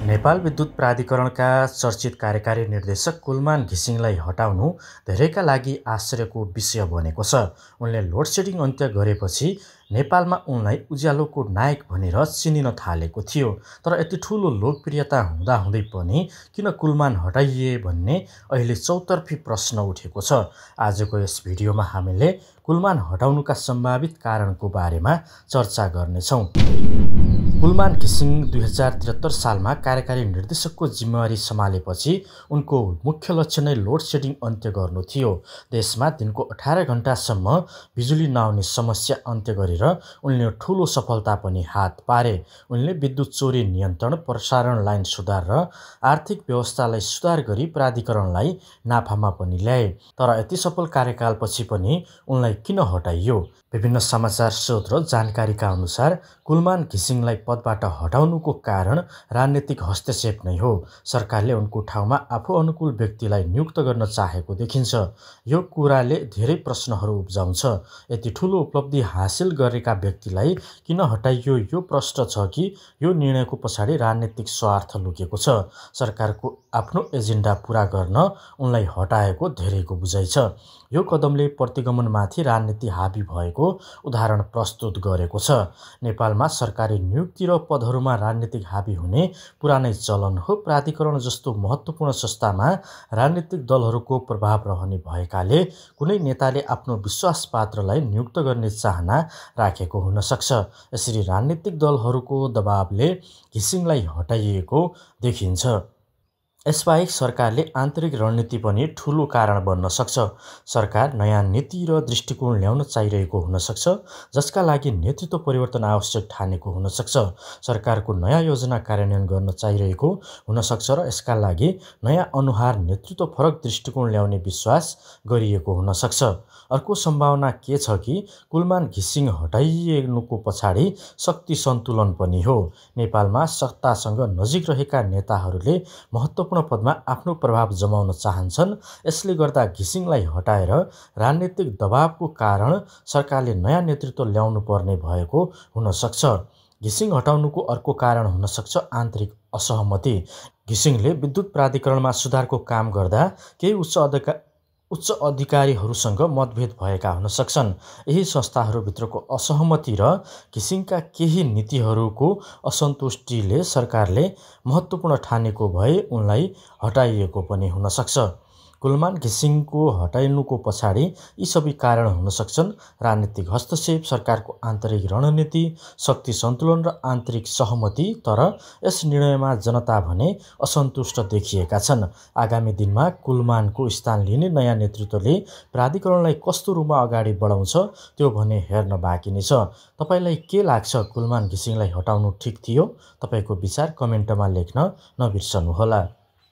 नेपाल विद्युत प्राधिकरणका चर्चित कार्यकारी निर्देशक कुलमान घिसिङलाई हटाउनु धेरैका लागि आश्चर्यको विषय बनेको छ। उनले लोडसेडिङ अन्त्य गरेपछि नेपालमा उनलाई उज्यालोको नायक भनेर चिनिन थालेको थियो। तर यति ठूलो लोकप्रियता हुँदाहुँदै पनि किन कुलमान हटाइए भन्ने अहिले चौतर्फी प्रश्न उठेको छ। आजको यस भिडियोमा हामीले कुलमान हटाउनुका सम्भावित कारणको बारेमा चर्चा गर्नेछौँ। कुलमान घिसिङ 2073 सालमा कार्यकारी निर्देशकको जिम्मेवारी सम्हालेपछि उनको मुख्य लक्ष्य नै लोडसेडिङ अन्त्य गर्नु थियो। देशमा दिनको 18 घण्टासम्म बिजुली नआउने समस्या अन्त्य गरेर उनले ठूलो सफलता पनि हात पारे। उनले विद्युत चोरी नियन्त्रण, प्रसारण लाइन सुधार र आर्थिक व्यवस्थालाई सुधार गरी प्राधिकरणलाई नाफामा पनि ल्याए। तर यति सफल कार्यकालपछि पनि उनलाई किन हटाइयो? विभिन्न समाचार स्रोत र जानकारीका अनुसार कुलमान घिसिङलाई पदबाट हटाउनुको कारण राजनीतिक हस्तक्षेप नै हो। सरकारले उनको ठाउँमा आफू अनुकूल व्यक्तिलाई नियुक्त गर्न चाहेको देखिन्छ। यो कुराले धेरै प्रश्नहरू उब्जाउँछ। यति ठूलो उपलब्धि हासिल गरेका व्यक्तिलाई किन हटाइयो? यो प्रश्न छ कि यो निर्णयको पछाडि राजनीतिक स्वार्थ लुकेको छ। सरकारको आफ्नो एजेन्डा पूरा गर्न उनलाई हटाएको धेरैको बुझाइ छ। यो कदमले प्रतिगमनमाथि राजनीति हाबी भएको उदाहरण प्रस्तुत गरेको छ। नेपालमा सरकारी नियुक्ति र पदहरूमा राजनीतिक हाबी हुने पुरानै चलन हो। प्राधिकरण जस्तो महत्त्वपूर्ण संस्थामा राजनीतिक दलहरूको प्रभाव रहने भएकाले कुनै नेताले आफ्नो विश्वासपात्रलाई नियुक्त गर्ने चाहना राखेको हुन सक्छ। यसरी राजनीतिक दलहरूको दबावले घिसिङलाई हटाइएको देखिन्छ। यसबाहेक सरकारले आन्तरिक रणनीति पनि ठूलो कारण बन्न सक्छ। सरकार नयाँ नीति र दृष्टिकोण ल्याउन चाहिरहेको हुन सक्छ, जसका लागि नेतृत्व परिवर्तन आवश्यक ठानेको हुन सक्छ। सरकारको नयाँ योजना कार्यान्वयन गर्न चाहिरहेको हुन सक्छ र यसका लागि नयाँ अनुहार, नेतृत्व, फरक दृष्टिकोण ल्याउने विश्वास गरिएको हुन सक्छ। अर्को सम्भावना के छ कि कुलमान घिसिङ हटाइएको पछाडि शक्ति सन्तुलन पनि हो। नेपालमा सत्तासँग नजिक रहेका नेताहरूले महत्त्वपूर्ण पदमा आफ्नो प्रभाव जमाउन चाहन्छन्। यसले गर्दा घिसिङलाई हटाएर राजनीतिक दबावको कारण सरकारले नयाँ नेतृत्व ल्याउनु पर्ने भएको हुन सक्छ। घिसिङ हटाउनुको अर्को कारण हुन सक्छ आन्तरिक असहमति। घिसिङले विद्युत प्राधिकरणमा सुधारको काम गर्दा केही उच्च अधिकारीहरूसँग मतभेद भएका हुन सक्छन्। यही संस्थाहरूभित्रको असहमति र घिसिङका केही नीतिहरूको असन्तुष्टिले सरकारले महत्त्वपूर्ण ठानेको भए उनलाई हटाइएको पनि हुन सक्छ। कुलमान घिसिङको हटाइनुको पछाडि यी सबै कारण हुन सक्छन्: राजनीतिक हस्तक्षेप, सरकारको आन्तरिक रणनीति, शक्ति सन्तुलन र आन्तरिक सहमति। तर यस निर्णयमा जनता भने असन्तुष्ट देखिएका छन्। आगामी दिनमा कुलमानको स्थान लिने नयाँ नेतृत्वले प्राधिकरणलाई कस्तो रूपमा अगाडि बढाउँछ त्यो भने हेर्न बाँकी नै छ। तपाईलाई के लाग्छ? कुलमान घिसिङलाई हटाउनु ठिक थियो? तपाईको विचार कमेन्टमा लेख्न नबिर्सनुहोला।